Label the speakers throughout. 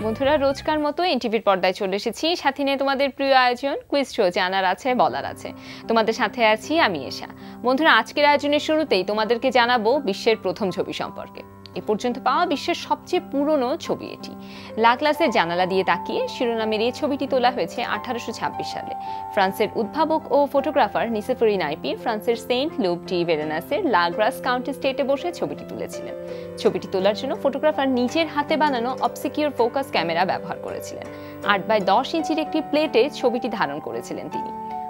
Speaker 1: বন্ধুরা, রোজকার মতো এনটিভির পর্দায় চলে এসেছি, সাথে নিয়ে তোমাদের প্রিয় আয়োজন কুইজ শো, জানার আছে বলার আছে। তোমাদের সাথে আছি আমি এশা। বন্ধুরা, আজকের আয়োজনের শুরুতেই তোমাদেরকে জানাবো বিশ্বের প্রথম ছবি সম্পর্কে। এ পর্যন্ত পাওয়া বিশ্বের সবচেয়ে পুরনো ছবি এটি। লা গ্লাসের জানালা দিয়ে তাকিয়ে শিরোনামের এই ছবিটি তোলা হয়েছে 1826 সালে। ফ্রান্সের উদ্ভাবক ও ফটোগ্রাফার নিসেফরি নাইপি ফ্রান্সের সেন্ট লুক ডি ভেরেনাসের লা গ্রাস কাউন্টি স্টেটে বসে ছবিটি তুলেছিলেন। ছবিটি তোলার জন্য ফটোগ্রাফার নিজের হাতে বানানো অবসিকিউর ফোকাস ক্যামেরা ব্যবহার করেছিলেন। 8x10 ইঞ্চির একটি প্লেটে ছবিটি ধারণ করেছিলেন তিনি।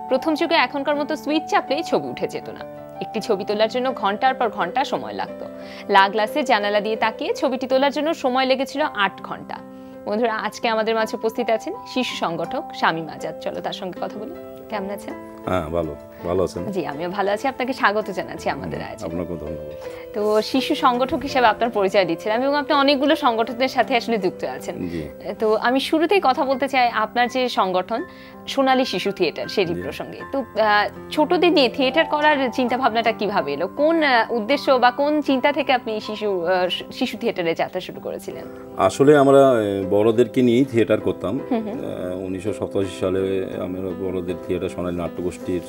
Speaker 1: প্রথম যুগে এখনকার মতো সুইচ চাপলেই ছবি উঠে যেত না। একটি ছবি তোলার জন্য ঘন্টার পর ঘন্টা সময় লাগতো। লা গ্লাসে জানালা দিয়ে তাকিয়ে ছবিটি তোলার জন্য সময় লেগেছিল 8 ঘন্টা। বন্ধুরা, আজকে আমাদের মাঝে উপস্থিত আছেন শিশু সংগঠক শামীম আজাদ। চলো তার সঙ্গে কথা বলি। কেমন আছেন?
Speaker 2: হ্যাঁ, ভালো আছেন? জি,
Speaker 1: আমিও ভালো আছি। আপনাকে স্বাগত জানাচ্ছি আমাদের আয়োজনে।
Speaker 2: আপনাকে ধন্যবাদ।
Speaker 1: তো শিশু সংগঠক হিসেবে আপনার পরিচয় দিচ্ছিলাম এবং আপনি অনেকগুলো সংগঠনের সাথে আসলে যুক্ত আছেন। তো আমি শুরুতেই কথা বলতে চাই আপনার যে সংগঠন সোনালী শিশু থিয়েটার, সেই প্রসঙ্গে। তো ছোটদের নিয়ে থিয়েটার করার চিন্তা ভাবনাটা কিভাবে এলো? কোন উদ্দেশ্য বা কোন চিন্তা থেকে আপনি শিশু থিয়েটারে যাত্রা শুরু করেছিলেন?
Speaker 2: আসলে আমরা বড়দেরকে নিয়েই থিয়েটার করতাম। 1987 সালে আমরা বড়দের থিয়েটার সোনালী নাট্যগোষ্ঠীর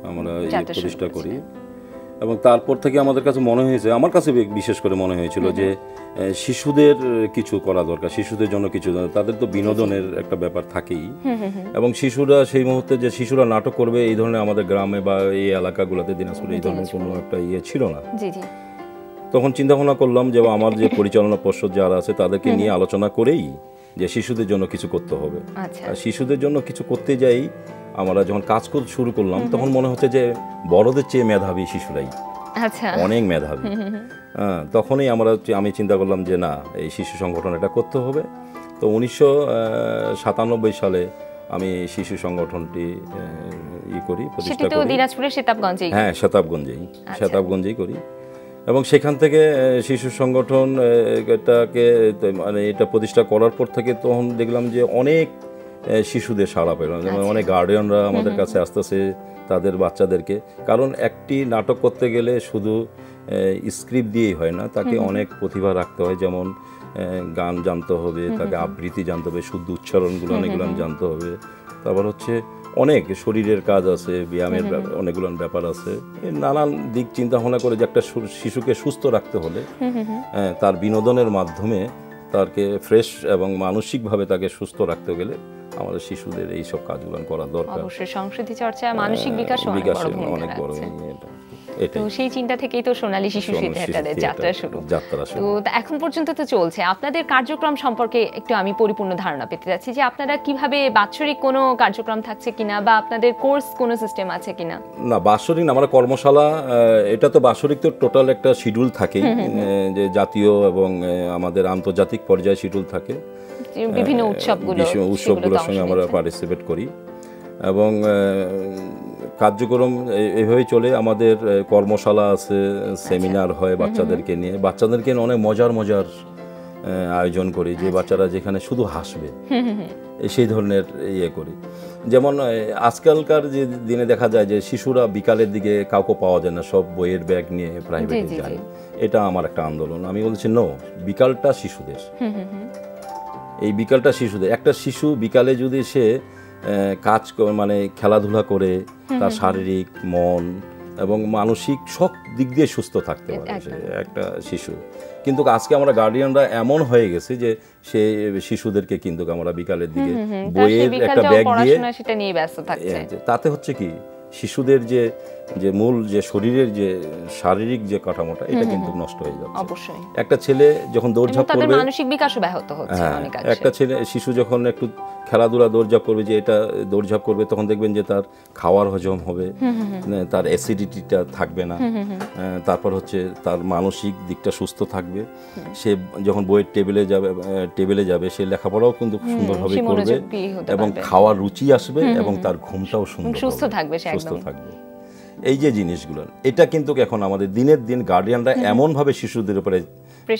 Speaker 2: আমরা প্রতিষ্ঠা করি এবং তারপর থেকে আমাদের কাছে মনে হয়েছে, আমার কাছে বিশেষ করে মনে হয়েছিল যে শিশুদের কিছু করা দরকার, শিশুদের জন্য কিছু, তাদের তো বিনোদনের একটা ব্যাপার থাকেই এবং শিশুরা সেই মুহূর্তে যে শিশুরা নাটক করবে এই ধরনের আমাদের গ্রামে বা এই এলাকাগুলোতে দিনাজপুরে এই ধরনের কোনো একটা ছিল না। তখন চিন্তা ভাবনা করলাম যে আমার যে পরিচালনা পর্ষদ যারা আছে তাদেরকে নিয়ে আলোচনা করেই যে শিশুদের জন্য কিছু করতে হবে। আর শিশুদের জন্য কিছু করতে যাই আমরা যখন কাজ শুরু করলাম তখন মনে হচ্ছে যে বড়দের চেয়ে মেধাবী শিশুরাই, অনেক মেধাবী। তখনই আমি চিন্তা করলাম যে না, এই শিশু সংগঠন এটা করতে হবে। তো 1997 সালে আমি শিশু সংগঠনটি করি, প্রতিষ্ঠা করি। হ্যাঁ, শতাবগঞ্জেই করি এবং সেখান থেকে শিশু সংগঠন এটাকে এটা প্রতিষ্ঠা করার পর থেকে তখন দেখলাম যে অনেক শিশুদের সাড়া পেল, অনেক গার্ডিয়ানরা আমাদের কাছে আসতেছে তাদের বাচ্চাদেরকে। কারণ একটি নাটক করতে গেলে শুধু স্ক্রিপ্ট দিয়েই হয় না, তাকে অনেক প্রতিভা রাখতে হয়। যেমন গান জানতে হবে, তাকে আবৃত্তি জানতে হবে, শুদ্ধ উচ্চারণগুলো অনেকগুলো জানতে হবে। তারপর হচ্ছে অনেক শরীরের কাজ আছে, ব্যায়ামের অনেকগুলো ব্যাপার আছে। নানান দিক চিন্তা ভাবনা করে যে একটা শিশুকে সুস্থ রাখতে হলে তার বিনোদনের মাধ্যমে তাকে ফ্রেশ এবং মানসিকভাবে তাকে সুস্থ রাখতে গেলে আমাদের শিশুদের এই সব কাজগুলো করা দরকার।
Speaker 1: অবশ্যই সংস্কৃতি চর্চা, মানসিক বিকাশ অনেক বড়। তো সেই চিন্তা থেকেই তো সোনালী শিশু থিয়েটারের যাত্রা শুরু। তো এখন পর্যন্ত তো চলছে। আপনাদের কার্যক্রম সম্পর্কে একটু আমি পরিপূর্ণ ধারণা পেতে যাচ্ছি যে আপনারা কিভাবে, বাৎসরিক কোনো কার্যক্রম থাকছে কিনা বা আপনাদের কোর্স কোনো সিস্টেম আছে কিনা?
Speaker 2: না, বাৎসরিক না, আমরা কর্মশালা, এটা তো বাৎসরিক তো টোটাল একটা শিডিউল থাকে, যে জাতীয় এবং আমাদের আন্তর্জাতিক পর্যায়ে শিডিউল থাকে।
Speaker 1: বিভিন্ন উৎসবগুলোর
Speaker 2: সঙ্গে আমরা পার্টিসিপেট করি এবং কার্যক্রম এভাবেই চলে। আমাদের কর্মশালা আছে, সেমিনার হয় বাচ্চাদেরকে নিয়ে অনেক মজার আয়োজন করি, যে বাচ্চারা যেখানে শুধু হাসবে সেই ধরনের করি। যেমন আজকালকার যে দিনে দেখা যায় যে শিশুরা বিকালের দিকে কাউকে পাওয়া যায় না, সব বইয়ের ব্যাগ নিয়ে প্রাইভেটে যায়। এটা আমার একটা আন্দোলন। আমি বলছি নো, বিকালটা শিশুদের, এই বিকালটা শিশুদের। একটা শিশু বিকালে যদি সে কাজ খেলাধুলা করে তার শারীরিক, মন এবং মানসিক সব দিক দিয়ে সুস্থ থাকতে পারে একটা শিশু। কিন্তু আজকে আমরা গার্ডিয়ানরা এমন হয়ে গেছে যে সে শিশুদেরকে কিন্তু আমরা বিকালের দিকে বইয়ের একটা ব্যাগ দিয়ে তাতে হচ্ছে কি শিশুদের যে মূল যে শরীরের যে শারীরিক যে কাঠামোটা, এটা কিন্তু নষ্ট হয়ে যাচ্ছে।
Speaker 1: অবশ্যই
Speaker 2: একটা ছেলে যখন দৌড়ঝাঁপ করবে,
Speaker 1: মানসিক বিকাশও ব্যাহত হচ্ছে অনেক।
Speaker 2: একটা শিশু যখন একটু খেলাধুলা দৌড়ঝাঁপ করবে, যে এটা দৌড়ঝাঁপ করবে, তখন দেখবেন যে তার খাওয়ার হজম হবে, তার অ্যাসিডিটিটা থাকবে না, তারপর হচ্ছে তার মানসিক দিকটা সুস্থ থাকবে। সে যখন বইয়ের টেবিলে যাবে সে লেখাপড়াও কিন্তু সুন্দরভাবে করবে এবং খাওয়ার রুচি আসবে এবং তার ঘুমটাও সুস্থ থাকবে। এই যে জিনিসগুলো, এটা কিন্তু এখন আমাদের দিনের দিন গার্ডিয়ানরা এমনভাবে শিশুদের উপরে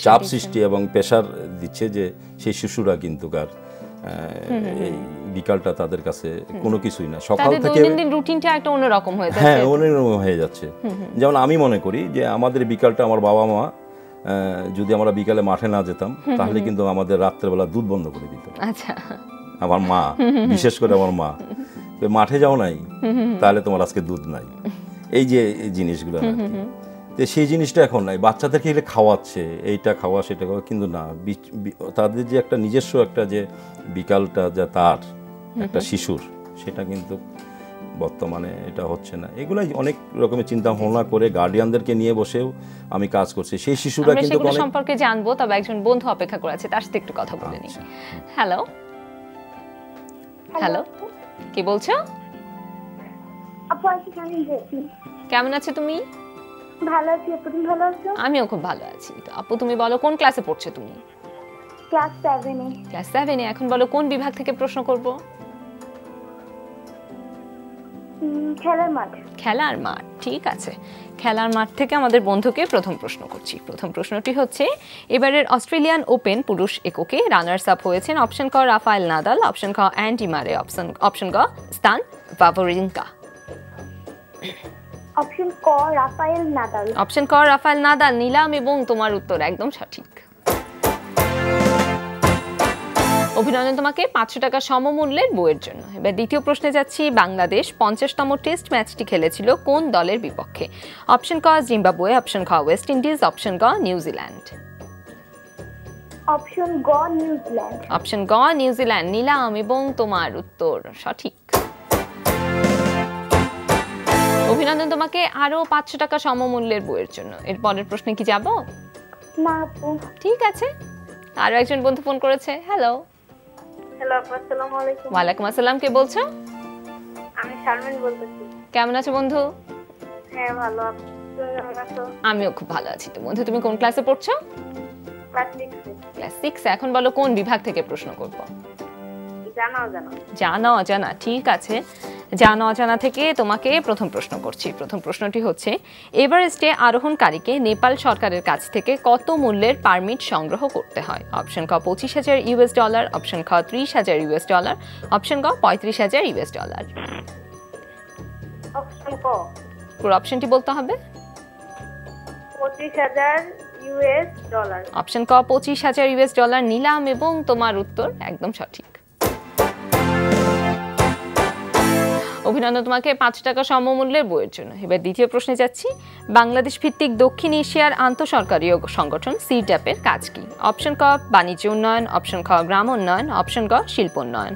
Speaker 2: চাপ সৃষ্টি এবং প্রেশার দিচ্ছে যে সেই শিশুরা কিন্তু এই বিকালটা তাদের কাছে কোনো কিছুই না, সকাল থেকে
Speaker 1: দৈনন্দিন রুটিনটা একটা অন্যরকম হয়ে যাচ্ছে।
Speaker 2: হ্যাঁ, অন্যরকম হয়ে যাচ্ছে। যেমন আমি মনে করি যে আমাদের বিকালটা, আমার বাবা মা যদি আমরা বিকালে মাঠে না যেতাম তাহলে কিন্তু আমাদের রাত্রেবেলা দুধ বন্ধ করে দিত।
Speaker 1: আচ্ছা,
Speaker 2: আমার মা, বিশেষ করে আমার মা, মাঠে যাও নাই তাহলে তোমার আজকে দুধ নাই, এই যে জিনিসগুলো, তো সেই জিনিসটা এখন নাই। বাচ্চাদেরকে এগুলো খাওয়াচ্ছে, এইটা খাওয়া সেটা খাওয়া, কিন্তু না, তাদের যে একটা নিজস্ব একটা যে বিকালটা যা তার একটা শিশুর, সেটা কিন্তু বর্তমানে এটা হচ্ছে না। এগুলাই অনেক রকমের চিন্তা ভাবনা করে গার্ডিয়ানদেরকে নিয়ে বসেও আমি কাজ করছি। সেই শিশুরা কিন্তু
Speaker 1: সেগুলো সম্পর্কে জানবো, তবে একজন বন্ধু অপেক্ষা করে আছে, তার সাথে একটু কথা বলে নিই। হ্যালো হ্যালো, কি বলছো?
Speaker 3: আপু আমি
Speaker 1: কেমন আছো তুমি?
Speaker 3: ভালো আছি। আপু তুমি ভালো আছো?
Speaker 1: আমিও খুব ভালো আছি। তো আপু তুমি বলো, কোন ক্লাসে পড়ছো তুমি?
Speaker 3: ক্লাস 7 এ।
Speaker 1: ক্লাস 7 এ। এখন বলো কোন বিভাগ থেকে প্রশ্ন করব?
Speaker 3: খেলার মাঠ।
Speaker 1: খেলার মাঠ, ঠিক আছে। খেলার মাঠ থেকে আমাদের বন্ধুকে প্রথম প্রশ্ন করছি। প্রথম প্রশ্নটি হচ্ছে, এবারের অস্ট্রেলিয়ান ওপেন পুরুষ এককে রানার্স আপ হয়েছেন অপশন ক রাফায়েল নাদাল, অপশন খ অ্যান্ডি মারে, অপশন গ স্তান ওয়াওরিঙ্কা।
Speaker 3: অপশন ক রাফায়েল নাদাল।
Speaker 1: অপশন ক রাফায়েল নাদাল নিলাম, এবং তোমার উত্তর একদম সঠিক। অভিনন্দন তোমাকে 500 টাকা সমমূল্যের বইয়ের জন্য। এবার দ্বিতীয় প্রশ্নে যাচ্ছি। বাংলাদেশ 50তম টেস্ট ম্যাচটি খেলেছিল কোন দলের বিপক্ষে? অপশন ক জিম্বাবুয়ে, অপশন খ ওয়েস্ট ইন্ডিজ, অপশন গ নিউজিল্যান্ড।
Speaker 3: অপশন গ নিউজিল্যান্ড।
Speaker 1: অপশন গ নিউজিল্যান্ড নিলাম, এবং তোমার উত্তর সঠিক। অভিনন্দন তোমাকে আরো 500 টাকা সমমূল্যের বইয়ের জন্য। এর পরের প্রশ্নে কি যাব?
Speaker 3: না আপু।
Speaker 1: ঠিক আছে, আরো একজন বন্ধু ফোন করেছে। হ্যালো।
Speaker 3: হ্যালো আপু, আসসালামু আলাইকুম।
Speaker 1: ওয়ালাইকুম আসসালাম, কে বলছো?
Speaker 3: আমি শারমিন বলতেছি।
Speaker 1: কেমন আছো বন্ধু?
Speaker 3: হ্যাঁ ভালো। আপনি কেমন আছো?
Speaker 1: আমিও খুব ভালো আছি। তো বন্ধু তুমি কোন ক্লাসে পড়ছো?
Speaker 3: ক্লাস 6 এ।
Speaker 1: ক্লাস 6 এ। এখন বলো কোন বিভাগ থেকে প্রশ্ন করব? জানা অজানা, ঠিক আছে। জানা অজানা থেকে তোমাকে প্রথম প্রশ্ন করছি। প্রথম প্রশ্নটি হচ্ছে, এভারেস্টে আরোহণকারীকে নেপাল সরকারের কাছ থেকে কত মূল্যের পারমিট সংগ্রহ করতে হয়? অপশন ক $25,000, অপশন খ $30,000, অপশন গ $35,000।
Speaker 3: অপশন ক।
Speaker 1: পুরো অপশনটি বলতে হবে।
Speaker 3: $25,000।
Speaker 1: অপশন ক $25,000 নিলাম, এবং তোমার উত্তর একদম সঠিক। অভিনন্দন তোমাকে 5 টাকা সমমূল্যের বইয়ের জন্য। এবার দ্বিতীয় প্রশ্নে যাচ্ছি। বাংলাদেশ ভিত্তিক দক্ষিণ এশিয়ার আন্তঃসরকারীয় সংগঠন সিড্যাপের কাজ কি? অপশন ক বাণিজ্য উন্নয়ন, অপশন খ গ্রাম উন্নয়ন, অপশন গ শিল্প উন্নয়ন।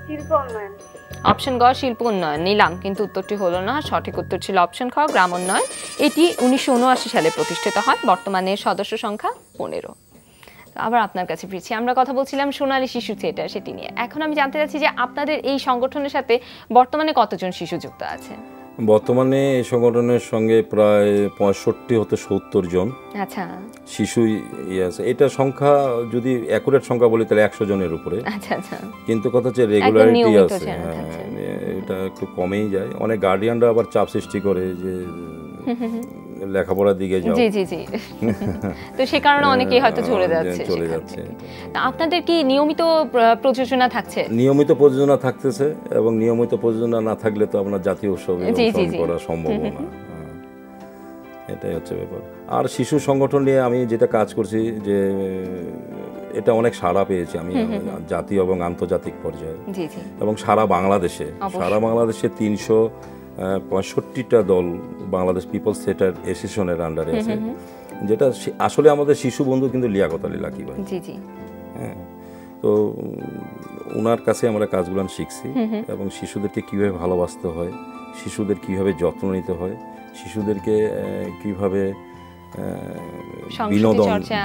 Speaker 3: শিল্প উন্নয়ন।
Speaker 1: অপশন গ শিল্প উন্নয়ন নিলাম, কিন্তু উত্তরটি হলো না। সঠিক উত্তর ছিল অপশন খ গ্রাম উন্নয়ন। এটি 1979 সালে প্রতিষ্ঠিত হয়। বর্তমানে সদস্য সংখ্যা 15। আবার আপনার কাছে ফিরছি। আমরা কথা বলছিলাম সোনালী শিশু থিয়েটার, সেটি নিয়ে। এখন আমি জানতে চাচ্ছি যে আপনাদের এই সংগঠনের সাথে বর্তমানে কতজন শিশু যুক্ত আছে?
Speaker 2: বর্তমানে এই সংগঠনের সঙ্গে প্রায় 65 হতে 70 জন
Speaker 1: আচ্ছা
Speaker 2: শিশু আছে। এটা সংখ্যা যদি অ্যাকুরেট সংখ্যা বলি তাহলে 100 জনের উপরে।
Speaker 1: আচ্ছা আচ্ছা।
Speaker 2: কিন্তু কথা হচ্ছে রেগুলারিটি আছে, এটা একটু কমেই যায়। অনেক গার্ডিয়ানরা আবার চাপ সৃষ্টি করে যে লেখাপড়ার দিকে যাও।
Speaker 1: জি জি জি। তো সেই কারণে অনেকেই হয়তো চলে যাচ্ছে। আপনাদের কি নিয়মিত প্রযোজনা থাকছে?
Speaker 2: নিয়মিত প্রযোজনা থাকতেছে, এবং নিয়মিত প্রযোজনা না থাকলে তো আপনার জাতীয় উৎসবে অংশগ্রহণ করা সম্ভব না। এটাই হচ্ছে ব্যাপার। আর শিশু সংগঠন নিয়ে আমি যেটা কাজ করছি, যে এটা অনেক সাড়া পেয়েছি আমি জাতীয় এবং আন্তর্জাতিক পর্যায়ে, এবং সারা বাংলাদেশে 365টা দল বাংলাদেশ পিপলস থিয়েটার অ্যাসোসিয়েশনের আন্ডারে আছে, যেটা আসলে আমাদের শিশু বন্ধু কিন্তু লিয়াকত আলী লাকি ভাই। হ্যাঁ, তো ওনার কাছে আমরা কাজগুলো শিখছি, এবং শিশুদেরকে কীভাবে ভালোবাসতে হয়, শিশুদের কীভাবে যত্ন নিতে হয়, শিশুদেরকে কীভাবে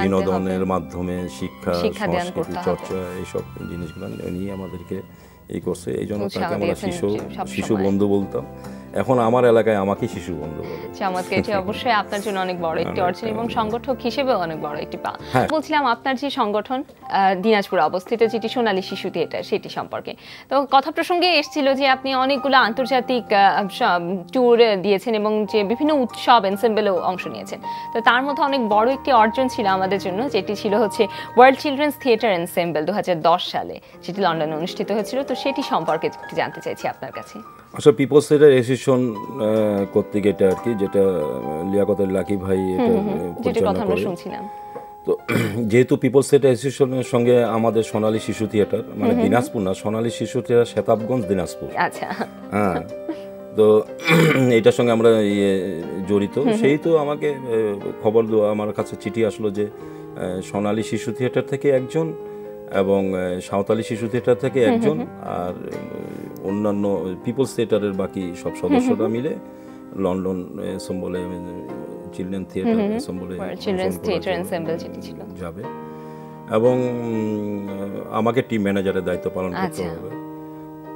Speaker 2: বিনোদনের মাধ্যমে শিক্ষা সংস্কৃতি চর্চা এইসব জিনিসগুলো নিয়ে আমাদেরকে এই করছে। এই জন্য তাকে আমরা শিশু বন্ধু বলতাম। এখন আমার এলাকায় আমাকে শিশু বন্ধু বলে।
Speaker 1: চমৎকার, এটি অবশ্যই আপনার জন্য অনেক বড় একটি অর্জন এবং সংগঠক হিসেবেও অনেক বড় একটি পা। বলছিলাম আপনার যে সংগঠন দিনাজপুরে অবস্থিত যেটি সোনালী শিশু থিয়েটার, সেটি সম্পর্কে তো কথা প্রসঙ্গে এসেছিল যে আপনি অনেকগুলো আন্তর্জাতিক ট্যুর দিয়েছেন এবং যে বিভিন্ন উৎসব এনসেম্বলেও অংশ নিয়েছেন। তো তার মধ্যে অনেক বড় একটি অর্জন ছিল আমাদের জন্য, যেটি ছিল হচ্ছে ওয়ার্ল্ড চিলড্রেন্স থিয়েটার এনসেম্বল 2010 সালে, যেটি লন্ডনে অনুষ্ঠিত হয়েছিল। তো সেটি সম্পর্কে একটু জানতে চাইছি আপনার কাছে।
Speaker 2: আচ্ছা, পিপলস থিয়েটার অ্যাসোসিয়েশন কর্তৃক এটা আর কি, যেটা লিয়াকত আলী লাকি ভাই এটা পরিচালনা করে। তো যেহেতু পিপলস থিয়েটার অ্যাসোসিয়েশনের সঙ্গে আমাদের সোনালী শিশু থিয়েটার, মানে দিনাজপুর না, সোনালী শিশু থিয়েটার শেতাবগঞ্জ দিনাজপুর,
Speaker 1: আচ্ছা
Speaker 2: হ্যাঁ, তো এটার সঙ্গে আমরা জড়িত। সেই তো আমাকে খবর দেওয়া, আমার কাছে চিঠি আসলো যে সোনালী শিশু থিয়েটার থেকে একজন এবং সাঁওতালি শিশু থিয়েটার থেকে একজন, আর অন্যান্য পিপলস থিয়েটারের বাকি সব সদস্যরা মিলে লন্ডন এনসেম্বলে, চিলড্রেন থিয়েটার এনসেম্বলে যাবে এবং আমাকে টিম ম্যানেজারের দায়িত্ব পালন করতে হবে।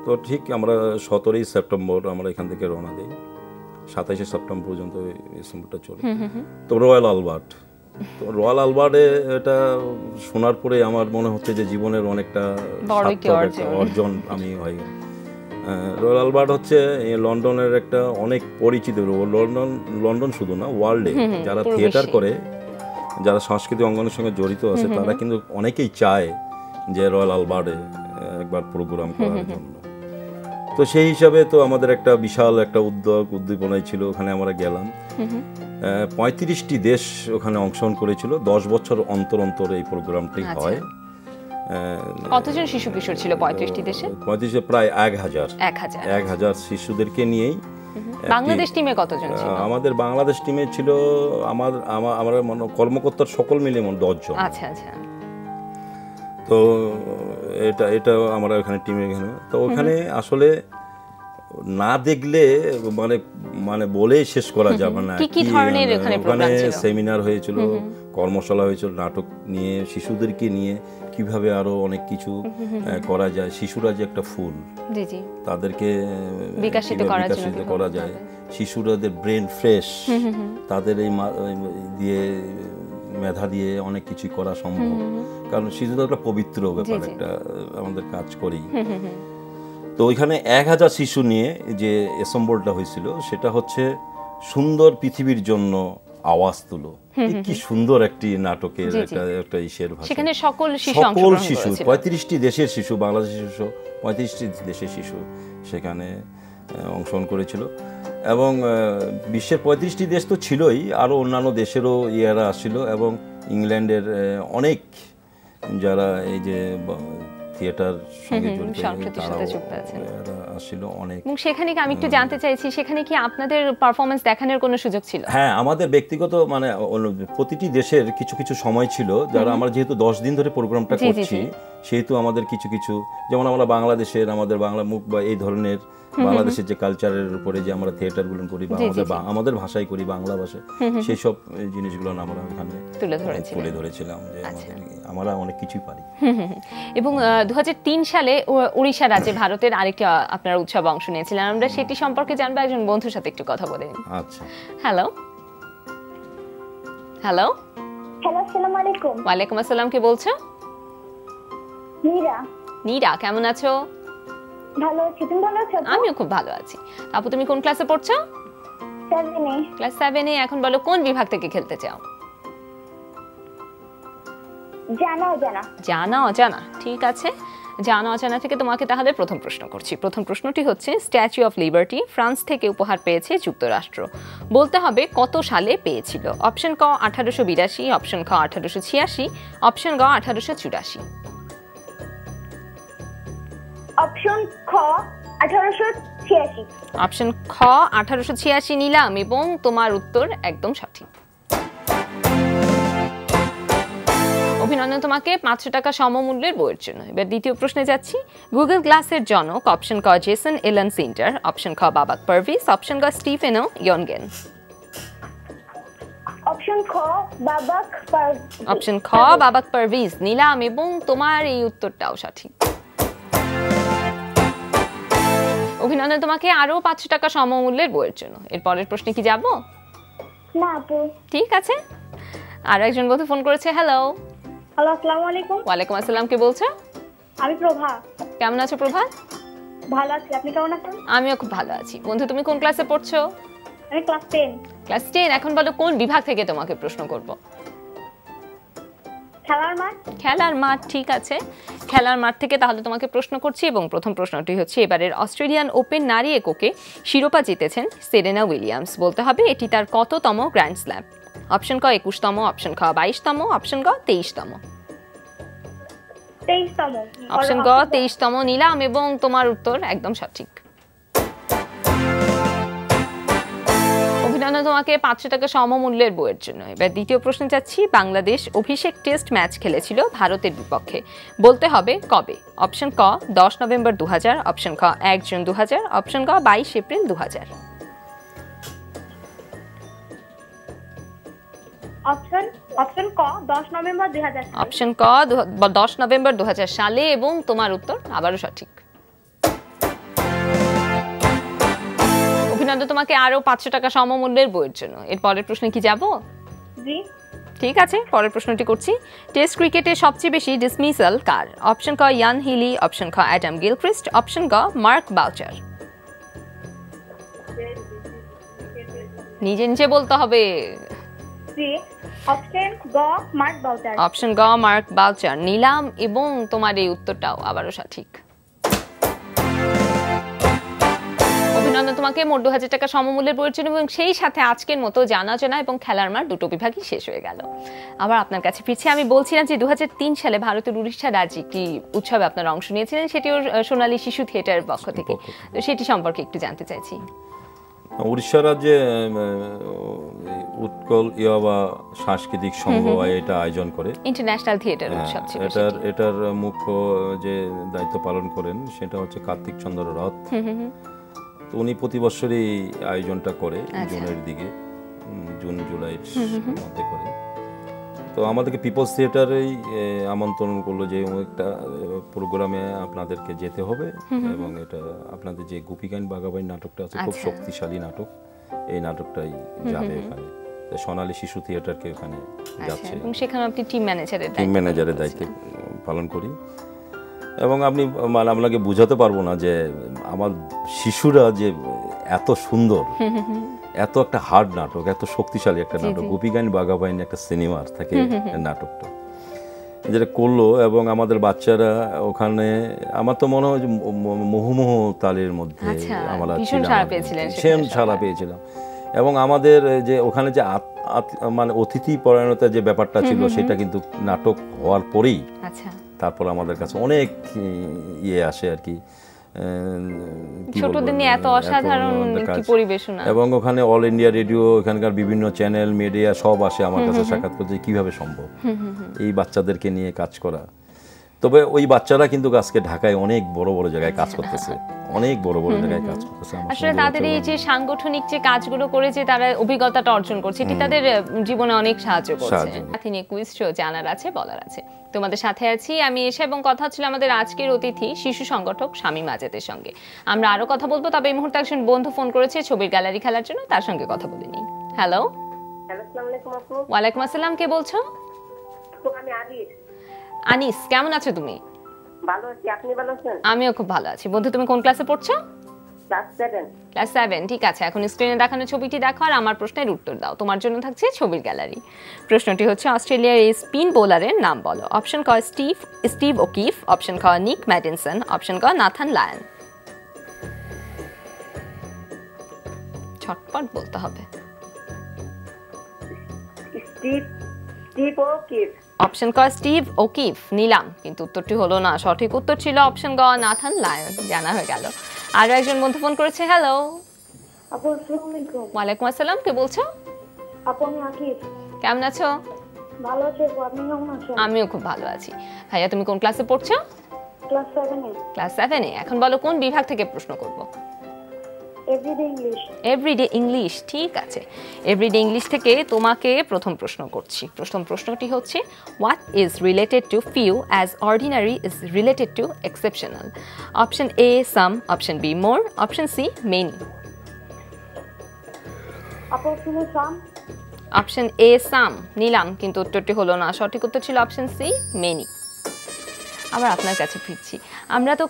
Speaker 2: তো ঠিক আমরা 17 সেপ্টেম্বর আমরা এখান থেকে রওনা দিই, 27 সেপ্টেম্বর পর্যন্ত এনসেম্বলটা চলে। তো রয়্যাল আলবার্ট, তো রয়্যাল আলবার্টে এটা শোনার পরে আমার মনে হচ্ছে যে জীবনের অনেকটা অর্জন আমি হয়। রয়্যাল আলবার্ট হচ্ছে লন্ডনের একটা অনেক পরিচিত, লন্ডন শুধু না, ওয়ার্ল্ডে যারা থিয়েটার করে, যারা সাংস্কৃতিক অঙ্গনের সঙ্গে জড়িত আছে, তারা কিন্তু অনেকেই চায় যে রয়্যাল আলবার্টে একবার প্রোগ্রাম করার জন্য। তো সেই হিসাবে তো আমাদের একটা বিশাল একটা উদ্দীপনাই ছিল, ওখানে আমরা গেলাম। 35টি দেশ ওখানে অংশগ্রহণ করেছিল। 10 বছর অন্তর অন্তর এই প্রোগ্রামটি হয়।
Speaker 1: কতজন শিশু কিশোর ছিল 35টি দেশে?
Speaker 2: 35 প্রায় 1000 শিশুদেরকে নিয়েই।
Speaker 1: বাংলাদেশ টিমে কতজন ছিল?
Speaker 2: আমাদের বাংলাদেশ টিমে ছিল আমার কর্মকর্তার সকল মিলে 10 জন।
Speaker 1: আচ্ছা আচ্ছা।
Speaker 2: তো এটা আমরা ওখানে টিমে গেলাম। তো ওখানে আসলে না দেখলে মানে বলে শেষ করা যাবে না।
Speaker 1: কি ধরনের
Speaker 2: ওখানে সেমিনার হয়েছিল, কর্মশালা হয়েছিল, নাটক নিয়ে, শিশুদেরকে নিয়ে কিভাবে আরো অনেক কিছু করা যায়। শিশুরা যে একটা ফুল, তাদেরকে বিকশিত করা যায়। শিশুরাদের ব্রেন ফ্রেশ, তাদের এই দিয়ে মেধা দিয়ে অনেক কিছু করা সম্ভব, কারণ শিশুদের একটা পবিত্র ব্যাপার, একটা আমাদের কাজ করি। তো ওইখানে 1000 শিশু নিয়ে যে অ্যাসেম্বলটা হয়েছিল, সেটা হচ্ছে সুন্দর পৃথিবীর জন্য আওয়াজ তুলো। কি সুন্দর একটি নাটকের একটা ইসের ভাষা।
Speaker 1: সেখানে সকল শিশু
Speaker 2: 35টি দেশের শিশু, বাংলাদেশের শিশু 35টি দেশের শিশু সেখানে অংশগ্রহণ করেছিল। এবং বিশ্বের 35টি দেশ তো ছিলই, আরও অন্যান্য দেশেরও ইয়েরা আসছিল এবং ইংল্যান্ডের অনেক যারা এই যে থিয়েটার সঙ্গে জড়িত আসছিল অনেক।
Speaker 1: এবং সেখানে কি আমি একটু জানতে চাইছি, সেখানে কি আপনাদের পারফরম্যান্স দেখানোর কোনো সুযোগ ছিল?
Speaker 2: হ্যাঁ, আমাদের ব্যক্তিগত মানে প্রতিটি দেশের কিছু কিছু সময় ছিল, যারা আমরা যেহেতু 10 দিন ধরে প্রোগ্রামটা করছি, সেহেতু আমাদের কিছু কিছু, যেমন আমরা বাংলাদেশের আমাদের বাংলা মুখ বা এই ধরনের বাংলাদেশের যে কালচারের উপরে যে আমরা থিয়েটারগুলো করি বা আমাদের ভাষায় করি, বাংলা ভাষায়, সেই সব জিনিসগুলো আমরা ওখানে তুলে ধরেছিলাম যে আমরা অনেক কিছুই পারি।
Speaker 1: এবং 2003 সালে উড়িষ্যা রাজ্যে ভারতের আরেকটি আপনারা উৎসব অংশ নিয়েছিলেন, আমরা সেটি সম্পর্কে জানবো একজন বন্ধুর সাথে একটু কথা বলে নিই।
Speaker 2: আচ্ছা,
Speaker 1: হ্যালো হ্যালো
Speaker 4: হ্যালো, আসসালামু আলাইকুম।
Speaker 1: ওয়ালাইকুম আসসালাম, কে বলছো? নীরা, কেমন আছো?
Speaker 4: ভালো আছি, তুমি ভালো আছো?
Speaker 1: আমিও খুব ভালো আছি। আপু, তুমি কোন ক্লাসে পড়ছো?
Speaker 4: 7 এ।
Speaker 1: ক্লাস 7 এ। এখন বলো, কোন বিভাগ থেকে খেলতে চাও? জানা অজানা। ঠিক আছে, জানা অজানা থেকে তোমাকে তাহলে প্রথম প্রশ্ন করছি। প্রথম প্রশ্নটি হচ্ছে, স্ট্যাচু অফ লিবার্টি ফ্রান্স থেকে উপহার পেয়েছে যুক্তরাষ্ট্র, বলতে হবে কত সালে পেয়েছিল? অপশন ক 1882, অপশন খ 1886, অপশন গ 1884।
Speaker 4: অপশন খ 1886।
Speaker 1: অপশন খ 1886 নিলাম এবং তোমার উত্তর একদম সঠিক। অভিনন্দন তোমাকে 500 টাকা সমমূল্যের বইয়ের জন্য। এবার দ্বিতীয় প্রশ্নে যাচ্ছি। গুগল গ্লাসের জনক অপশন ক জেসন এলেন সিন্টার, অপশন খ বাবাক পারভিজ, অপশন গ স্টিফেনো ইয়নগেন। অপশন খ বাবাক পারভিজ নিলাম এবং তোমার এই উত্তরটাও সঠিক। অভিনন্দন তোমাকে আরো 500 টাকা সমমূল্যের বইয়ের জন্য। এর পরের প্রশ্নে কি যাব?
Speaker 4: না আপু।
Speaker 1: ঠিক আছে, আর একজন বন্ধু ফোন করেছে। হ্যালো।
Speaker 3: হ্যালো, আসসালামু আলাইকুম।
Speaker 1: ওয়ালাইকুম আসসালাম, কে বলছো?
Speaker 3: আমি প্রভা।
Speaker 1: কেমন আছো প্রভা?
Speaker 3: ভালো আছি, আপনি কেমন আছেন?
Speaker 1: আমিও খুব ভালো আছি। বন্ধু তুমি কোন ক্লাসে পড়ছো?
Speaker 3: আমি ক্লাস 10।
Speaker 1: ক্লাস 10। এখন বলো কোন বিভাগ থেকে তোমাকে প্রশ্ন করব?
Speaker 3: খেলার মাঠ।
Speaker 1: খেলার মাঠ, ঠিক আছে। খেলার মাঠ থেকে তাহলে তোমাকে প্রশ্ন করছি এবং প্রথম প্রশ্নটি হচ্ছে এবারের অস্ট্রেলিয়ান ওপেন নারী এককে শিরোপা জিতেছেন সেরেনা উইলিয়ামস। বলতে হবে এটি তার কততম গ্র্যান্ড স্ল্যাম? অপশন ক 21তম, অপশন খ 22তম, অপশন গ 23তম।
Speaker 3: 23তম।
Speaker 1: অপশন গ 23তম নিলাম এবং তোমার উত্তর একদম সঠিক। অভিনন্দন তোমাকে 500 টাকা সমমূল্যের বইয়ের জন্য। এবার দ্বিতীয় প্রশ্নে যাচ্ছি। বাংলাদেশ অভিষেক টেস্ট ম্যাচ খেলেছিল ভারতের বিপক্ষে। বলতে হবে কবে? অপশন ক 10 নভেম্বর 2000, অপশন খ 1 জুন 2000, অপশন গ 22 এপ্রিল 2000।
Speaker 3: অপশন ক 10 নভেম্বর 2000।
Speaker 1: অপশন ক 10 নভেম্বর 2000 সালে এবং তোমার উত্তর আবারও সঠিক। অভিনন্দন তোমাকে আরো 500 টাকা সমমূল্যের বইয়ের জন্য। এর পরের প্রশ্নে কি যাব?
Speaker 3: জি।
Speaker 1: ঠিক আছে, পরের প্রশ্নটি করছি। টেস্ট ক্রিকেটে সবচেয়ে বেশি ডিসমিসাল কার? অপশন ক ইয়ান হিলি, অপশন খ অ্যাডাম গিলক্রিস্ট, অপশন গ মার্ক বাউচার। নিজে নিজে বলতে হবে।
Speaker 3: জি। অপশন গ মার্ক বাউচার।
Speaker 1: অপশন গ মার্ক বাউচার নিলাম এবং তোমার এই উত্তরটাও আবারও সঠিক। অভিনন্দন তোমাকে মোট 2000 টাকা সমমূল্যের বইয়ের জন্য এবং সেই সাথে আজকের মতো জানা জানা এবং খেলার মাঠ দুটো বিভাগই শেষ হয়ে গেল। আবার আপনার কাছে ফিরছি। আমি বলছিলাম যে 2003 সালে ভারতের উড়িষ্যা রাজ্যে একটি উৎসবে আপনারা অংশ নিয়েছিলেন, সেটিও সোনালী শিশু থিয়েটারের পক্ষ থেকে। তো সেটি সম্পর্কে একটু জানতে চাইছি।
Speaker 2: উড়িষ্যা রাজ্যে উৎকল ইয়াবা সাংস্কৃতিক সংঘ এটা আয়োজন করে।
Speaker 1: ইন্টারন্যাশনাল থিয়েটার উৎসব ছিল।
Speaker 2: এটার মুখ্য যে দায়িত্ব পালন করেন সেটা হচ্ছে কার্তিক চন্দ্র রথ। তো উনি প্রতি বছরই আয়োজনটা করে জুনের দিকে, জুন জুলাইয়ের মধ্যে করে। তো আমাদেরকে পিপলস থিয়েটারেই আমন্ত্রণ করলো যে একটা প্রোগ্রামে আপনাদেরকে যেতে হবে এবং এটা আপনাদের যে গোপীগান বাঘাবাইন নাটকটা আছে খুব শক্তিশালী নাটক, এই নাটকটাই যাবে এখানে। সোনালী শিশু থিয়েটারকে ওখানে যাচ্ছে
Speaker 1: এবং সেখানে আপনি টিম ম্যানেজারের
Speaker 2: দায়িত্ব পালন করি। এবং আপনি মানে আপনাকে বোঝাতে পারবো না যে আমার শিশুরা যে এত সুন্দর, এত একটা হার্ড নাটক, এত শক্তিশালী একটা নাটক, গোপীগান বাঘাবাইন একটা সিনেমার থেকে নাটকটা যেটা করলো। এবং আমাদের বাচ্চারা ওখানে, আমার তো মনে হয় যে মুহুমুহু তালের মধ্যে আমরা সেম সাড়া পেয়েছিলাম। এবং আমাদের যে ওখানে যে মানে অতিথি পরায়ণতার যে ব্যাপারটা ছিল সেটা কিন্তু নাটক হওয়ার পরেই তারপর আমাদের কাছে অনেক ইয়ে আসে আর কি,
Speaker 1: ছোটদের নিয়ে এত অসাধারণ কি পরিবেশনা।
Speaker 2: এবং ওখানে অল ইন্ডিয়া রেডিও, এখানকার বিভিন্ন চ্যানেল মিডিয়া সব আসে আমার কাছে সাক্ষাৎ করতে, কিভাবে সম্ভব এই বাচ্চাদেরকে নিয়ে কাজ করা। তবে ওই বাচ্চারা কিন্তু আজকে ঢাকায় অনেক বড় বড় জায়গায় কাজ করতেছে, অনেক বড় বড় জায়গায় কাজ করতেছে।
Speaker 1: আসলে তাদের এই যে সাংগঠনিক যে কাজগুলো করে যে তারা অভিজ্ঞতাটা অর্জন করছে, এটি তাদের জীবনে অনেক সাহায্য করছে। সাথে নিয়ে কুইজ শো জানার আছে বলার আছে। তোমাদের সাথে আছি আমি এসে, এবং কথা হচ্ছিল আমাদের আজকের অতিথি শিশু সংগঠক শামীম আজাদের সঙ্গে। আমরা আরো কথা বলবো, তবে এই মুহূর্তে একজন বন্ধু ফোন করেছে ছবির গ্যালারি খেলার জন্য, তার সঙ্গে কথা বলে নিই। হ্যালো।
Speaker 3: আসসালামু আলাইকুম আপু।
Speaker 1: ওয়ালাইকুম আসসালাম, কে বলছো?
Speaker 3: আমি আনিস।
Speaker 1: আনিস, কেমন আছো তুমি?
Speaker 3: ভালো আছি, আপনি ভালো আছেন?
Speaker 1: আমিও খুব ভালো আছি। বন্ধু তুমি কোন ক্লাসে পড়ছো?
Speaker 3: ক্লাস 7।
Speaker 1: ক্লাস 7, ঠিক আছে। এখন স্ক্রিনে দেখানো ছবিটি দেখো আর আমার প্রশ্নের উত্তর দাও। তোমার জন্য থাকছে ছবির গ্যালারি। প্রশ্নটি হচ্ছে অস্ট্রেলিয়ার এই স্পিন বোলারের নাম বলো। অপশন ক স্টিভ ওকিফ, অপশন খ নিক ম্যাডিনসন, অপশন ক নাথান লায়ন। ছটপট বলতে হবে।
Speaker 3: Steve O'Keeffe.
Speaker 1: অপশন ক স্টিভ ওকিফ নিলাম, কিন্তু উত্তরটি হলো না। সঠিক উত্তর ছিল অপশন গ নাথান লায়ন। জানা হয়ে গেল। আরো একজন বন্ধু ফোন করেছে। হ্যালো।
Speaker 4: আপু আসসালামু আলাইকুম।
Speaker 1: ওয়ালাইকুম আসসালাম, কে বলছো?
Speaker 4: আপু আমি আকিব।
Speaker 1: কেমন আছো?
Speaker 4: ভালো আছি, আপনি কেমন আছেন?
Speaker 1: আমিও খুব ভালো আছি। ভাইয়া তুমি কোন ক্লাসে পড়ছো?
Speaker 4: ক্লাস 7 এ।
Speaker 1: ক্লাস 7 এ। এখন বলো কোন বিভাগ থেকে প্রশ্ন করব?
Speaker 4: Everyday English.
Speaker 1: এভরিডে ইংলিশ, ঠিক আছে। এভরিডে ইংলিশ থেকে তোমাকে প্রথম প্রশ্ন করছি। প্রথম প্রশ্নটি হচ্ছে, what is related to few as ordinary is related to exceptional? Option A some, option be more, option C many.
Speaker 4: আপু শুনে সাম।
Speaker 1: অপশন এ সাম নিলাম, কিন্তু উত্তরটি হলো না। সঠিক উত্তর ছিল অপশন সি মেনি। আবার আপনার কাছে ফিরছি। আমরা তো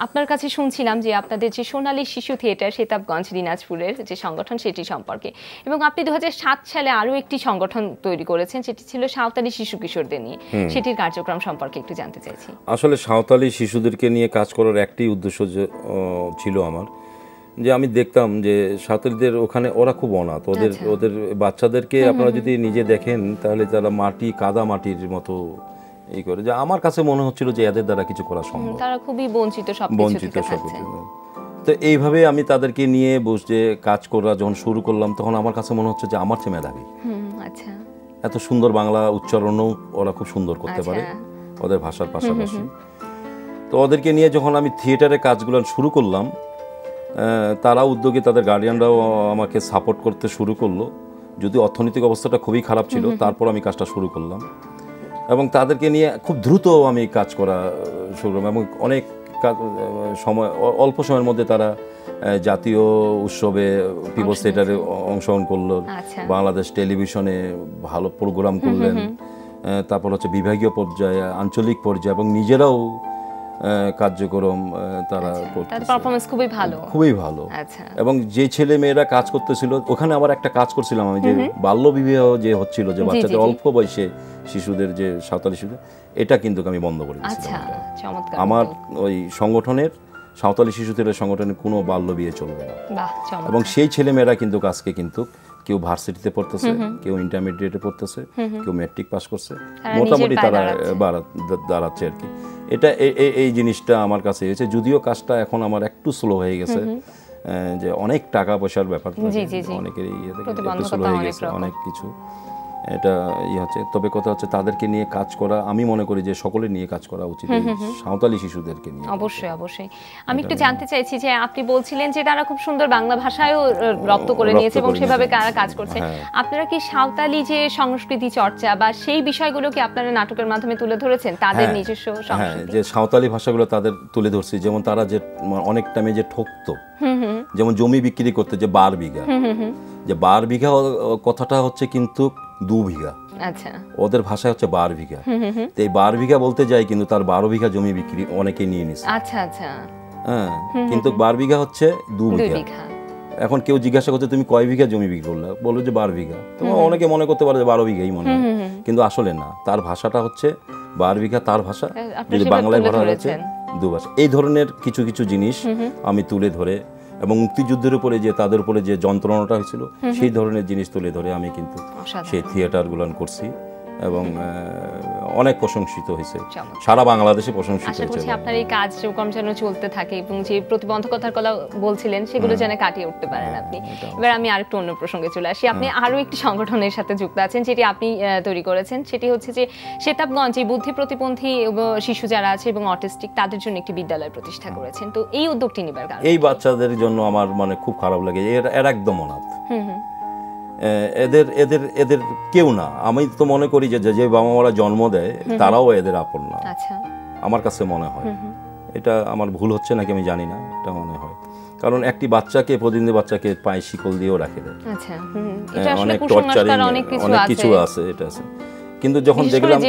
Speaker 1: আপনার কাছে শুনছিলাম যে আপনাদের যে সোনালী শিশু থিয়েটার সেতাবগঞ্জ দিনাজপুরের যে সংগঠন সেটি সম্পর্কে, এবং আপনি 2007 সালে আরও একটি সংগঠন তৈরি করেছেন, সেটি ছিল সাঁওতালি শিশু কিশোরদের নিয়ে। সেটির কার্যক্রম সম্পর্কে একটু জানতে চাইছি।
Speaker 2: আসলে সাঁওতালি শিশুদেরকে নিয়ে কাজ করার একটি উদ্দেশ্য ছিল আমার, যে আমি দেখতাম যে সাঁওতালিদের ওখানে ওরা খুব অনাথ। ওদের বাচ্চাদেরকে আপনারা যদি নিজে দেখেন তাহলে তারা কাদা মাটির মতো এই করে, যে আমার কাছে মনে হচ্ছিল যে এদের দ্বারা কিছু করা সম্ভব।
Speaker 1: তারা খুবই বঞ্চিত সবকিছু।
Speaker 2: তো এইভাবে আমি তাদেরকে নিয়ে বসে কাজ করা যখন শুরু করলাম, তখন আমার কাছে মনে হচ্ছে যে আমার চেয়ে মেধাবী।
Speaker 1: আচ্ছা,
Speaker 2: এত সুন্দর বাংলা উচ্চারণও ওরা খুব সুন্দর করতে পারে ওদের ভাষার পাশাপাশি। তো ওদেরকে নিয়ে যখন আমি থিয়েটারে কাজগুলো শুরু করলাম, তারা উদ্যোগে তাদের গার্ডিয়ানরাও আমাকে সাপোর্ট করতে শুরু করলো। যদি অর্থনৈতিক অবস্থাটা খুবই খারাপ ছিল, তারপর আমি কাজটা শুরু করলাম এবং তাদেরকে নিয়ে খুব দ্রুত আমি কাজ করা শুরু করলাম। এবং অনেক সময়, অল্প সময়ের মধ্যে তারা জাতীয় উৎসবে পিপলস থিয়েটারে অংশগ্রহণ করলো, বাংলাদেশ টেলিভিশনে ভালো প্রোগ্রাম করলেন, তারপর হচ্ছে বিভাগীয় পর্যায়ে, আঞ্চলিক পর্যায়ে, এবং নিজেরাও কার্যক্রম তারা
Speaker 1: পারফরম্যান্স খুবই ভালো।
Speaker 2: এবং যে ছেলে মেয়েরা কাজ করতেছিল ওখানে আবার একটা কাজ করছিলাম আমি, যে বাল্য বিবাহ যে হচ্ছিল, যে বাচ্চাদের অল্প বয়সে শিশুদের, যে সাঁওতালি শিশু, এটা কিন্তু আমি বন্ধ করে দিয়েছিলাম। আমার ওই সংগঠনের, সাঁওতালি শিশুদের সংগঠনের কোনো বাল্য বিয়ে চলবে না। এবং সেই ছেলে মেয়েরা কিন্তু আজকে কিন্তু কেউ ভার্সিটিতে পড়তেছে, কেউ ইন্টারমিডিয়েটে পড়তেছে, কেউ ম্যাট্রিক পাস করছে, মোটামুটি তারা দাঁড়াচ্ছে আর কি। এটা এই জিনিসটা আমার কাছে হয়েছে, যদিও কাজটা এখন আমার একটু স্লো হয়ে গেছে, যে অনেক টাকা পয়সার ব্যাপার, অনেকের একটু স্লো হয়ে গেছে অনেক কিছু, এটা হচ্ছে। তবে কথা হচ্ছে তাদেরকে নিয়ে কাজ করা, আমি মনে করি যে সকলে নিয়ে কাজ করা উচিত, সাঁওতালি শিশুদেরকে নিয়ে।
Speaker 1: অবশ্যই আমি একটু জানতে চাইছি যে আপনি বলছিলেন যে তারা খুব সুন্দর বাংলা ভাষায়ও রপ্ত করে নিয়েছে এবং সেভাবে কাজ করছে। আপনারা কি সাঁওতালি যে সংস্কৃতি চর্চা বা সেই বিষয়গুলো কি আপনারা নাটকের মাধ্যমে তুলে ধরেছেন, তাদের নিজস্ব সংস্কৃতি?
Speaker 2: যে সাঁওতালি ভাষাগুলো তাদের তুলে ধরছি, যেমন তারা যে অনেক টাইমে যে ঠকতো, যেমন জমি বিক্রি করতে, যে 12 বিঘা, যে 12 বিঘা কথাটা হচ্ছে কিন্তু 2 বিঘা,
Speaker 1: আচ্ছা,
Speaker 2: ওদের ভাষায় হচ্ছে 12 বিঘা। তো এই 12 বিঘা বলতে যাই, কিন্তু তার 12 বিঘা জমি বিক্রি অনেকে নিয়ে নিছে।
Speaker 1: আচ্ছা,
Speaker 2: হ্যাঁ, কিন্তু 12 বিঘা হচ্ছে 2 বিঘা। এখন কেউ জিজ্ঞাসা করছে তুমি কয় বিঘা জমি বিক্রি করলে, বললো যে 12 বিঘা। তো অনেকে মনে করতে পারে যে 12 বিঘাই মনে হয়, কিন্তু আসলে না, তার ভাষাটা হচ্ছে 12 বিঘা, তার ভাষা যদি বাংলায় ভরা হয়েছে 2 ভাষা। এই ধরনের কিছু কিছু জিনিস আমি তুলে ধরে, এবং মুক্তিযুদ্ধের উপরে যে তাদের উপরে যে যন্ত্রণাটা হয়েছিল, সেই ধরনের জিনিস তুলে ধরে আমি কিন্তু সেই থিয়েটারগুলো করছি, এবং অনেক প্রশংসিত হয়েছে, সারা বাংলাদেশে প্রশংসিত হয়েছে।
Speaker 1: আপনার এই কার্যক্রম যেন চলতে থাকে এবং যে প্রতিবন্ধকতার কথা বলছিলেন সেগুলো যেন কাটিয়ে উঠতে পারেন আপনি। এবার আমি আরেকটু অন্য প্রসঙ্গে চলে আসি। আপনি আরো একটি সংগঠনের সাথে যুক্ত আছেন, যেটি আপনি তৈরি করেছেন, সেটি হচ্ছে যে সেতাবগঞ্জ বুদ্ধি প্রতিবন্ধী শিশু যারা আছে এবং অটিস্টিক, তাদের জন্য একটি বিদ্যালয় প্রতিষ্ঠা করেছেন। তো এই উদ্যোগটি নেবার কারণ?
Speaker 2: এই বাচ্চাদের জন্য আমার মানে খুব খারাপ লাগে, এর একদম অনাথ, এদের এদের এদের কেউ না। আমি তো মনে করি যে যে বাবা মারা জন্ম দেয় তারাও এদের আপন না, আমার কাছে মনে হয়। এটা আমার ভুল হচ্ছে নাকি আমি জানি না, এটা মনে হয়। কারণ একটি বাচ্চাকে, প্রতিদিন বাচ্চাকে পায়ে শিকল দিয়েও রাখে দেয়, অনেক টর্চারিং, অনেক কিছু আছে, এটা আছে। কিন্তু যখন দেখলাম,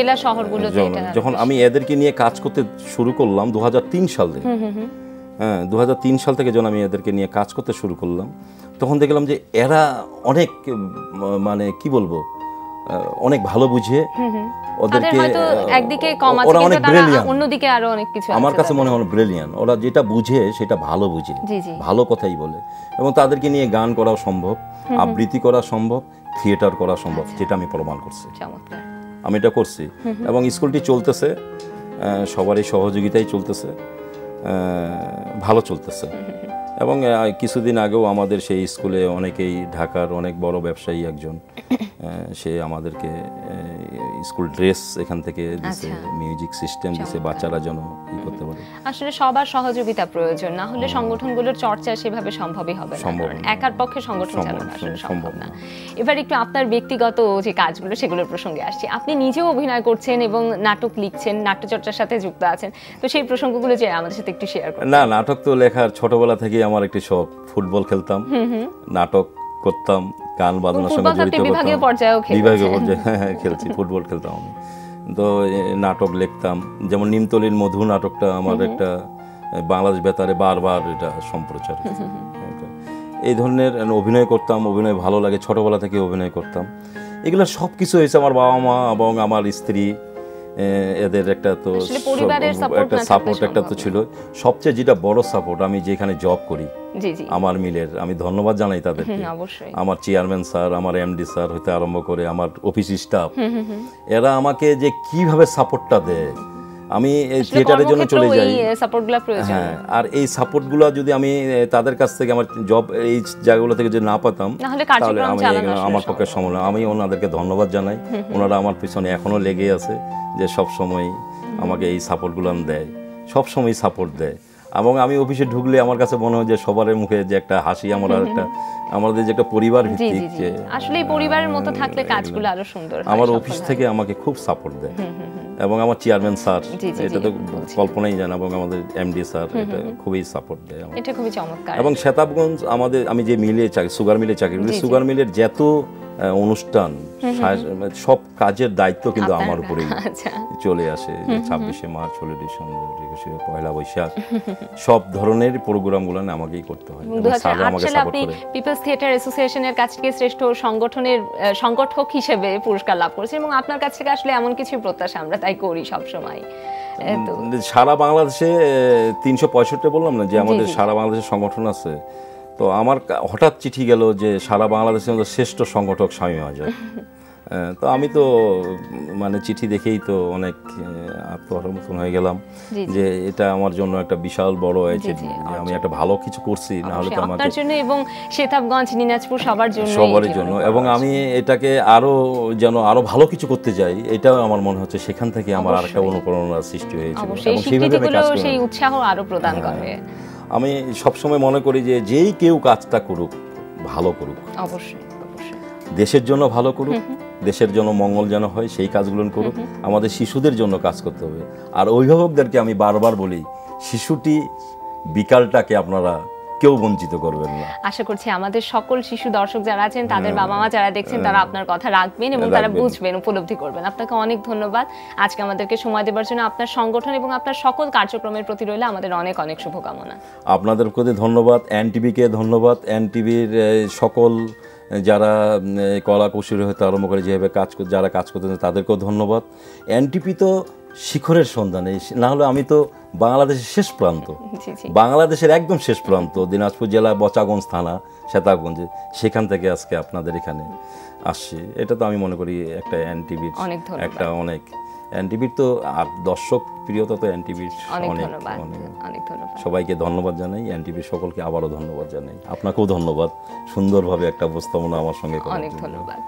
Speaker 2: যখন আমি এদেরকে নিয়ে কাজ করতে শুরু করলাম 2003 সাল থেকে, 2003 সাল থেকে যখন আমি এদেরকে নিয়ে কাজ করতে শুরু করলাম, তখন দেখলাম যে এরা অনেক, মানে কি বলবো, অনেক ভালো বুঝে, ওদেরকে ওরা অনেক ব্রিলিয়ান্ট, অন্যদিকে আরো অনেক কিছু আমার কাছে মনে হয় ব্রিলিয়ান্ট। ওরা যেটা বুঝে সেটা ভালো বুঝে, ভালো কথাই বলে, এবং তাদেরকে নিয়ে গান করা সম্ভব, আবৃত্তি করা সম্ভব, থিয়েটার করা সম্ভব, যেটা আমি প্রমাণ করছি, আমি এটা করছি। এবং স্কুলটি চলতেছে, সবারই সহযোগিতায় চলতেছে, ভালো চলতেছে। এবং কিছুদিন আগেও আমাদের সেই স্কুলে অনেকেই, ঢাকার অনেক বড় ব্যবসায়ী একজন, সে আমাদেরকে স্কুল ড্রেস এখান থেকে দিছে, মিউজিক সিস্টেম দিছে, বাচ্চারা যেন ই করতে পারে।
Speaker 1: আসলে সবার সহযোগিতা প্রয়োজন, না হলে সংগঠনগুলোর চর্চা সেভাবে সম্ভবই হবে না, কারণ একার পক্ষে সংগঠন চালানো আসলে সম্ভব না। এবার একটু আপনার ব্যক্তিগত যে কাজগুলো সেগুলোর প্রসঙ্গে আসছি। আপনি নিজেও অভিনয় করছেন এবং নাটক লিখছেন, নাট্যচর্চার সাথে যুক্ত আছেন, তো সেই প্রসঙ্গগুলো যে আমাদের সাথে একটু শেয়ার করুন।
Speaker 2: না, নাটক তো লেখার ছোটবেলা থেকেই আমার একটি শখ। ফুটবল খেলতাম, নাটক করতাম, গান বাজনার সঙ্গে জড়িত করতাম, বিভাগীয় পর্যায়ে খেলছি, ফুটবল খেলতাম আমি। তো নাটক লিখতাম, যেমন নিমতলির মধু নাটকটা আমার একটা বাংলাদেশ বেতারে বারবার এটা সম্প্রচার। এই ধরনের অভিনয় করতাম, অভিনয় ভালো লাগে, ছোটবেলা থেকে অভিনয় করতাম। এগুলো সব কিছু হয়েছে আমার বাবা মা এবং আমার স্ত্রী, এদের একটা তো একটা সাপোর্ট একটা তো ছিল। সবচেয়ে যেটা বড় সাপোর্ট, আমি যেখানে জব করি আমার মিলের, আমি ধন্যবাদ জানাই তাদেরকে। আমার চেয়ারম্যান স্যার, আমার এমডি স্যার হইতে আরম্ভ করে আমার অফিস স্টাফ, এরা আমাকে যে কিভাবে সাপোর্টটা দেয়। আমি থিয়েটারের জন্য চলে যাই, হ্যাঁ, আর এই সাপোর্টগুলো যদি আমি তাদের কাছ থেকে, আমার জব এই জায়গাগুলো থেকে যদি না পেতাম, তাহলে আমি আমার পক্ষে সম্ভব না। আমি ওনাদেরকে ধন্যবাদ জানাই, ওনারা আমার পিছনে এখনো লেগে আছে, যে সব সময় আমাকে এই সাপোর্টগুলো দেয়, সব সময় সাপোর্ট দেয়। এবং আমি অফিসে ঢুকলে আমার কাছে মনে হয় যে সবার মুখে যে একটা হাসি, আমাদের যে একটা পরিবার ভিত্তিক, যে
Speaker 1: আসলে এই পরিবারের মতো থাকলে কাজগুলো আরো সুন্দর হয়।
Speaker 2: আমার অফিস থেকে আমাকে খুব সাপোর্ট দেয়, এবং আমার চেয়ারম্যান স্যার, এটা তো কল্পনাই জানা, এবং আমাদের এমডি স্যার, এটা খুবই সাপোর্ট দেয়,
Speaker 1: এটা খুবই চমৎকার।
Speaker 2: এবং শেতাবগঞ্জ আমাদের, আমি যে মিলে সুগার মিলে চাকরি করি, সুগার মিলের যত অনুষ্ঠান, সব কাজের দায়িত্ব কিন্তু আমার উপরেই চলে আসে। 26শে মার্চ, হলি ডিসেম্বর, 21শে পয়লা বৈশাখ, সব ধরনের প্রোগ্রামগুলো আমাকেই করতে হয়।
Speaker 1: 2008 সালে আপনি পিপলস থিয়েটার অ্যাসোসিয়েশনের কাছ থেকে শ্রেষ্ঠ সংগঠক হিসেবে পুরস্কার লাভ করেছেন, এবং আপনার কাছ থেকে আসলে এমন কিছু প্রত্যাশা আমরা তাই করি সব সময়।
Speaker 2: সারা বাংলাদেশে 365 বললাম না যে আমাদের সারা বাংলাদেশে সংগঠন আছে, তো আমার হঠাৎ চিঠি গেল যে সারা বাংলাদেশের মধ্যে শ্রেষ্ঠ সংগঠক শামীম আজাদ। তো আমি তো মানে চিঠি দেখেই তো অনেক আত্মসমর্পণ হয়ে গেলাম, যে এটা আমার জন্য একটা বিশাল বড় আমি একটা ভালো কিছু করছি, না হলে তো
Speaker 1: আপনার জন্য এবং শেতাবগঞ্জ, দিনাজপুর সবার জন্য,
Speaker 2: এবং আমি এটাকে আরো ভালো কিছু করতে যাই, এটাও আমার মনে হচ্ছে সেখান থেকে আমার আরেকটা অনুপ্রেরণার সৃষ্টি হয়েছিল, এবং সেইভাবে আমি কাজ করি,
Speaker 1: সেই উৎসাহ আরো প্রদান করে।
Speaker 2: আমি সবসময় মনে করি যে যেই কেউ কাজটা করুক, ভালো করুক,
Speaker 1: অবশ্যই
Speaker 2: দেশের জন্য ভালো করুক, দেশের জন্য মঙ্গল যেন হয় সেই কাজগুলো করুক। আমাদের শিশুদের জন্য কাজ করতে হবে। আর অভিভাবকদেরকে আমি বারবার বলি, শিশুটি বিকালটাকে আপনারা কেউ বঞ্চিত করবেন না।
Speaker 1: আশা করছি আমাদের সকল শিশু দর্শক যারা আছেন, তাদের বাবা মা যারা দেখছেন, তারা আপনার কথা রাখবেন এবং তারা বুঝবেন, উপলব্ধি করবেন। আপনাকে অনেক ধন্যবাদ আজকে আমাদেরকে সময় দেওয়ার জন্য। আপনার সংগঠন এবং আপনার সকল কার্যক্রমের প্রতি রইল আমাদের অনেক অনেক শুভকামনা।
Speaker 2: আপনাদের প্রতি ধন্যবাদ, এনটিভিকে ধন্যবাদ, এনটিভির সকল যারা কলা কৌশলী হতে আরম্ভ করে যেভাবে যারা কাজ করতেছেন তাদেরকেও ধন্যবাদ। এনটিভি তো শিখরের সন্ধানে, না হলে আমি তো বাংলাদেশের শেষ প্রান্ত, বাংলাদেশের একদম শেষ প্রান্ত, দিনাজপুর জেলা বচাগঞ্জ থানা শেতাবগঞ্জে, সেখান থেকে আজকে আপনাদের এখানে আসছি। এটা তো আমি মনে করি একটা এনটিভির একটা অনেক, এনটিভির তো আর দর্শক প্রিয়তা তো এনটিভির অনেক, সবাইকে ধন্যবাদ জানাই, এনটিভির সকলকে আবারও ধন্যবাদ জানাই, আপনাকেও ধন্যবাদ সুন্দরভাবে একটা উপস্থাপনা আমার সঙ্গে করার জন্য।
Speaker 1: অনেক ধন্যবাদ।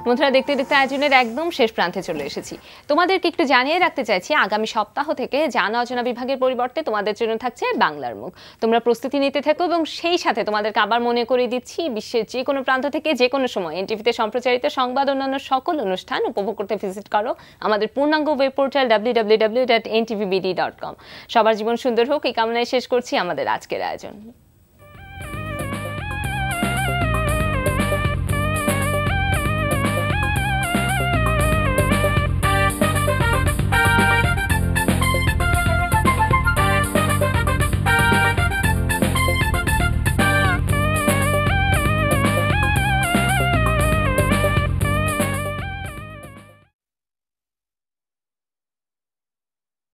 Speaker 1: বন্ধুরা, দেখতে দেখতে আয়োজনের একদম শেষ প্রান্তে চলে এসেছি। তোমাদেরকে একটু জানিয়ে রাখতে চাইছি, আগামী সপ্তাহ থেকে জানা অজানা বিভাগের পরিবর্তে তোমাদের জন্য থাকছে বাংলার মুখ। তোমরা প্রস্তুতি নিতে থাকো, এবং সেই সাথে তোমাদেরকে আবার মনে করে দিচ্ছি, বিশ্বের যে কোনো প্রান্ত থেকে যে কোনো সময় এনটিভিতে সম্প্রচারিত সংবাদ, অন্যান্য সকল অনুষ্ঠান উপভোগ করতে ভিজিট করো আমাদের পূর্ণাঙ্গ ওয়েব পোর্টাল www.ntvbd.com। সবার জীবন সুন্দর হোক এই কামনায় শেষ করছি আমাদের আজকের আয়োজন।